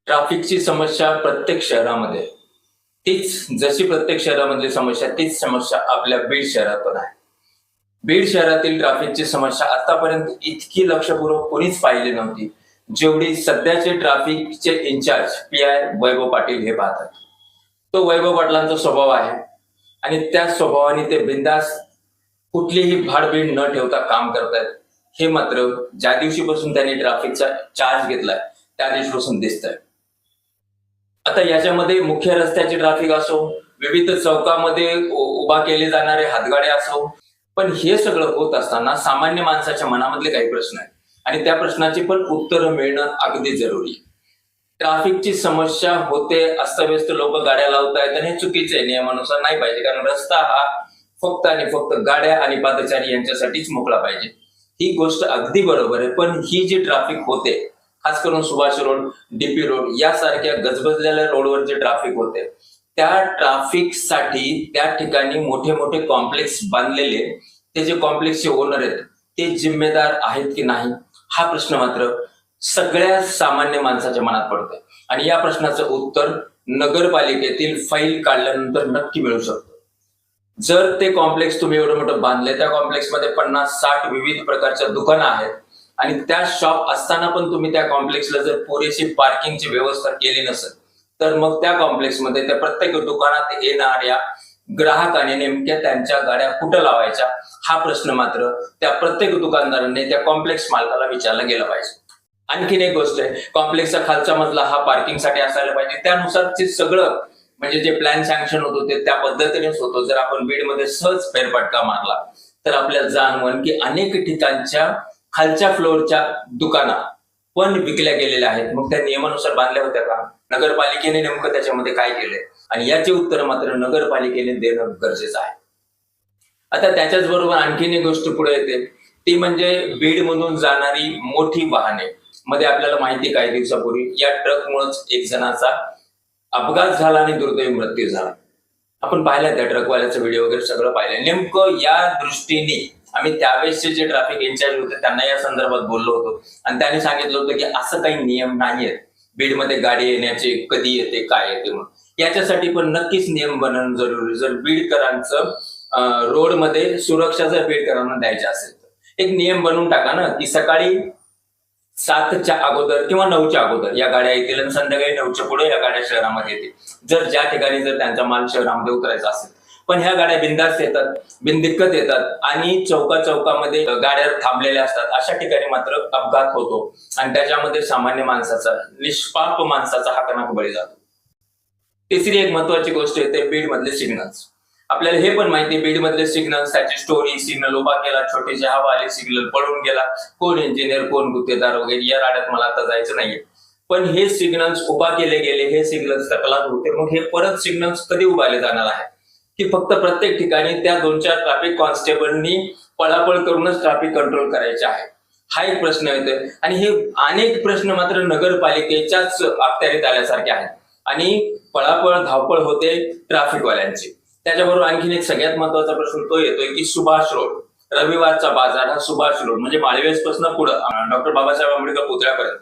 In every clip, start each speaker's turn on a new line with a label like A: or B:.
A: ट्रॅफिकची समस्या प्रत्येक शहरामध्ये तीच जशी प्रत्येक शहरामधली समस्या तीच समस्या आपल्या बीड शहरात पण आहे. बीड शहरातील ट्रॅफिकची समस्या आतापर्यंत इतकी लक्षपूर्वक कोणीच पाहिली नव्हती जेवढी सध्याचे ट्रॅफिकचे इन्चार्ज PI वैभव पाटील हे पाहतात. तो वैभव पाटलांचा स्वभाव आहे आणि त्या स्वभावाने ते बिंदास कुठलीही भाडबीड न ठेवता काम करतायत. हे मात्र ज्या दिवशीपासून त्यांनी ट्रॅफिकचा चार्ज घेतलाय त्या दिवशीपासून दिसतंय. आता याच्यामध्ये मुख्य रस्त्याचे ट्रॅफिक असो, विविध चौकामध्ये उभा केले जाणारे हातगाड्या असो, पण हे सगळं होत असताना सामान्य माणसाच्या मनामधले काही प्रश्न आहेत आणि त्या प्रश्नाची पण उत्तरं मिळणं अगदी जरुरी आहे. ट्रॅफिकची समस्या होते, अस्तव्यस्त लोक गाड्या लावतायत आणि हे चुकीचं आहे, नियमानुसार नाही पाहिजे. कारण रस्ता हा फक्त आणि फक्त गाड्या आणि पादचारी यांच्यासाठीच मोकळा पाहिजे. ही गोष्ट अगदी बरोबर आहे, पण ही जी ट्रॅफिक होते, खास करून सुभाष रोड, DP रोड यासारख्या गजबजलेल्या रोडवर जे ट्रॅफिक होते, त्या ट्रॅफिकसाठी त्या ठिकाणी मोठे मोठे कॉम्प्लेक्स बांधलेले ते जे कॉम्प्लेक्सचे ओनर आहेत ते जिम्मेदार आहेत की नाही हा प्रश्न मात्र सगळ्या सामान्य माणसाच्या मनात पडतोय. आणि या प्रश्नाचं उत्तर नगरपालिकेतील फाईल काढल्यानंतर नक्की मिळू शकतं. जर ते कॉम्प्लेक्स तुम्ही एवढं मोठं बांधले, त्या कॉम्प्लेक्समध्ये 50-60 विविध प्रकारच्या दुकानं आहेत आणि त्या शॉप असताना पण तुम्ही त्या कॉम्प्लेक्सला जर पुरेशी पार्किंगची व्यवस्था केली नसेल, तर मग त्या कॉम्प्लेक्समध्ये त्या प्रत्येक दुकानात येणाऱ्या ग्राहकाने नेमक्या त्यांच्या गाड्या कुठं लावायच्या हा प्रश्न मात्र त्या प्रत्येक दुकानदाराने त्या कॉम्प्लेक्स मालकाला विचारला गेला पाहिजे. आणखीन एक गोष्ट आहे, कॉम्प्लेक्सचा खालचा मजला हा पार्किंगसाठी असायला पाहिजे. त्यानुसारचे सगळं म्हणजे जे प्लॅन सँक्शन होतो ते त्या पद्धतीनेच होतो. जर आपण बीडमध्ये सहज फेरफटका मारला तर आपल्याला जाणवण की अनेक ठिकाणच्या खालच्या फ्लोअरच्या दुकाना पण विकल्या गेलेल्या आहेत. मग त्या नियमानुसार बांधल्या होत्या का? नगरपालिकेने नेमकं त्याच्यामध्ये काय केलंय? आणि याचे उत्तर मात्र नगरपालिकेने देणं गरजेचं आहे. आता त्याच्याच बरोबर आणखीन एक गोष्ट पुढे येते, ती म्हणजे बीड मधून जाणारी मोठी वाहने. मध्ये आपल्याला माहिती काही दिवसापूर्वी या ट्रकमुळेच एक जणाचा अपघात झाला आणि दुर्दैवी मृत्यू झाला. आपण पाहिलं त्या ट्रकवाल्याचा व्हिडिओ वगैरे सगळं पाहिलं. नेमकं या दृष्टीने आम्ही त्यावेळेसचे जे ट्रॅफिक इन्चार्ज होते त्यांना या संदर्भात बोललो होतो आणि त्यांनी सांगितलं होतं की असं काही नियम नाहीयेत बीडमध्ये गाडी येण्याचे, कधी येते काय येते म्हणून. याच्यासाठी पण नक्कीच नियम बनवणं जरुरी. जर बीडकरांचं रोडमध्ये सुरक्षा जर बीडकरांना द्यायची असेल तर एक नियम बनवून टाका ना की सकाळी 7च्या अगोदर किंवा 9च्या अगोदर या गाड्या येतील आणि संध्याकाळी 9च्या पुढे या गाड्या शहरामध्ये येतील, जर ज्या ठिकाणी जर त्यांचा माल शहरामध्ये उतरायचा असेल. पण ह्या गाड्या बिंदास्त येतात, बिनदिक्कत येतात आणि चौकामध्ये गाड्या थांबलेल्या असतात. अशा ठिकाणी मात्र अपघात होतो आणि त्याच्यामध्ये सामान्य माणसाचा, निष्पाप माणसाचा हाकानाक बळी जातो. तिसरी एक महत्वाची गोष्ट येते बीड मधले सिग्नल्स. आपल्याला हे पण माहिती आहे बीड मधले सिग्नल्स, त्याची स्टोरी, सिग्नल उभा केला, छोटीशी हवा आली, सिग्नल पडून गेला, कोण इंजिनियर कोण गुत्तेदार वगैरे या राड्यात मला आता जायचं नाहीये. पण हे सिग्नल्स उभा केले गेले, हे सिग्नल्स तकलात होते, मग हे परत सिग्नल्स कधी उभारले जाणार आहे? की फक्त प्रत्येक ठिकाणी त्या 2-4 ट्रॅफिक कॉन्स्टेबलनी पळापळ करूनच ट्रॅफिक कंट्रोल करायचे आहे? हा एक प्रश्न येतोय. आणि हे अनेक प्रश्न मात्र नगरपालिकेच्याच अखत्यारीत आल्यासारखे आहेत आणि पळापळ धावपळ होते ट्रॅफिकवाल्यांची. त्याच्याबरोबर आणखीन एक सगळ्यात महत्वाचा प्रश्न तो येतोय की सुभाष रोड, रविवारचा बाजार हा सुभाष रोड म्हणजे माळवेस पासून पुढं डॉक्टर बाबासाहेब आंबेडकर पुतळ्यापर्यंत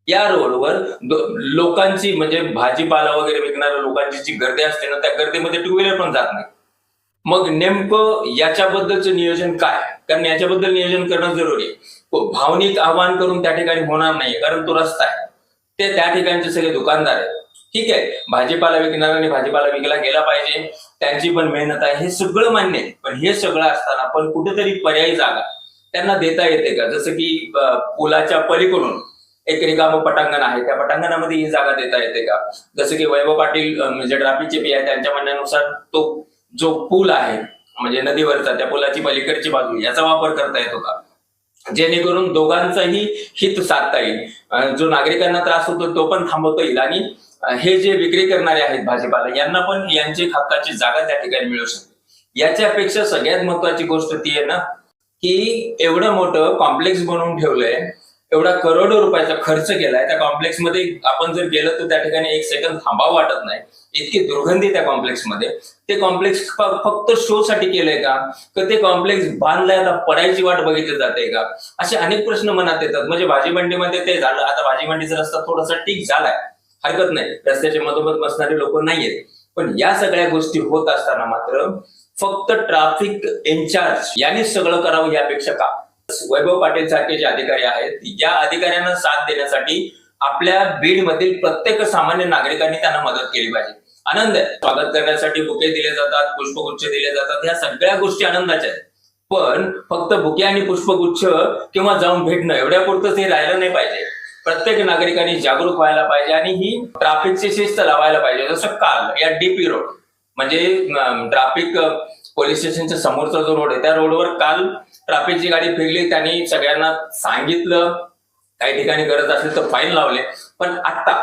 A: या रोडवर लोकांची म्हणजे भाजीपाला वगैरे विकणाऱ्या लोकांची जी गर्दी असते ना, त्या गर्दीमध्ये 2 व्हीलर पण जात नाही. मग नेमकं याच्याबद्दलचं नियोजन काय? कारण याच्याबद्दल नियोजन करणं जरुरी आहे. भावनिक आवाहन करून त्या ठिकाणी होणार नाही, कारण तो रस्ता आहे, ते त्या ठिकाणचे सगळे दुकानदार आहेत. ठीक आहे, भाजीपाला विकणाऱ्यांनी भाजीपाला विकला गेला पाहिजे, त्यांची पण मेहनत आहे, हे सगळं मान्य आहे. पण हे सगळं असताना पण कुठेतरी पर्यायी जागा त्यांना देता येते का? जसं की पुलाच्या पलीकडून एक रिकामं पटांगण आहे, त्या पटांगणामध्ये ही जागा देता येते का? जसं की वैभव पाटील म्हणजे ट्रॅफिकचे PI त्यांच्या म्हणण्यानुसार तो जो पूल आहे म्हणजे नदीवरचा, त्या पुलाची पलीकडची बाजू याचा वापर करता येतो का? जेणेकरून दोघांचाही हित साधता येईल, जो नागरिकांना त्रास होतो तो पण थांबवता येईल आणि हे जे विक्री करणारे आहेत भाजीपाला यांना पण यांची हक्काची जागा त्या ठिकाणी मिळू शकते. याच्यापेक्षा सगळ्यात महत्वाची गोष्ट ती आहे ना की एवढं मोठं कॉम्प्लेक्स बनवून ठेवलंय एवढा करोडो रुपयाचा खर्च केलाय त्या कॉम्प्लेक्समध्ये. आपण जर गेलं तर त्या ठिकाणी एक सेकंद थांबावं वाटत नाही, इतकी दुर्गंधी त्या कॉम्प्लेक्समध्ये. ते कॉम्प्लेक्स फक्त शो साठी केलंय का ते कॉम्प्लेक्स बांधलाय आता पडायची वाट बघितली जाते का, असे अनेक प्रश्न मनात येतात. म्हणजे भाजी मंडीमध्ये ते झालं, आता भाजी मंडीचा रस्ता थोडासा ठीक झालाय, हरकत नाही, रस्त्याच्या मधोमध बसणारे लोक नाहीयेत. पण या सगळ्या गोष्टी होत असताना मात्र फक्त ट्रॅफिक इन्चार्ज यांनीच सगळं करावं यापेक्षा का? वैभव पाटील सारखे जे अधिकारी आहेत, या अधिकाऱ्यांना साथ देण्यासाठी आपल्या बीडमधील प्रत्येक सामान्य नागरिकांनी त्यांना मदत केली पाहिजे. आनंद आहे, स्वागत करण्यासाठी बुके दिले जातात, पुष्पगुच्छ दिले जातात, ह्या सगळ्या गोष्टी आनंदाच्या आहेत. पण फक्त बुके आणि पुष्पगुच्छ किंवा जाऊन भेटणं एवढ्यापुरतंच हे राहिलं नाही पाहिजे. प्रत्येक नागरिकांनी जागरूक व्हायला पाहिजे आणि ही ट्रॅफिकची शिस्त लावायला पाहिजे. जसं काल या डीपी रोड म्हणजे ट्रॅफिक पोलीस स्टेशनच्या समोरचा जो रोड आहे, त्या रोडवर काल ट्रॅफिकची गाडी फिरली, त्यांनी सगळ्यांना सांगितलं, काही ठिकाणी गरज असेल तर फाईन लावले. पण आता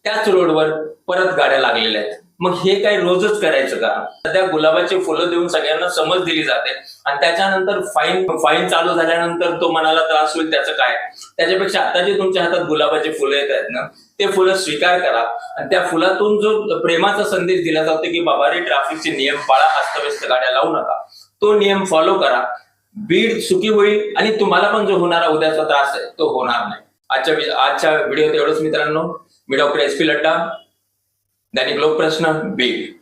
A: त्याच रोडवर परत गाड्या लागलेल्या आहेत. मग हे काय रोजच करायचं का? सध्या गुलाबाची फुलं देऊन सगळ्यांना समज दिली जाते आणि त्याच्यानंतर फाईन चालू झाल्यानंतर तो मनाला त्रास होईल त्याचं काय? त्याच्यापेक्षा आता जे तुमच्या हातात गुलाबाची फुलं येत आहेत ना, ते फुलं स्वीकार करा आणि त्या फुलातून जो प्रेमाचा संदेश दिला जातो की बाबा रे, ट्रॅफिकचे नियम पाळा, अस्तव्यस्त गाड्या लावू नका, तो नियम फॉलो करा. बीड सुखी होईल आणि तुम्हाला पण जो होणारा उद्याचा त्रास आहे तो होणार नाही. आजच्या व्हिडिओत एवढंच मित्रांनो. मी डॉक्टर SP लड्डा, दैनिक लोकप्रश्न, बीड.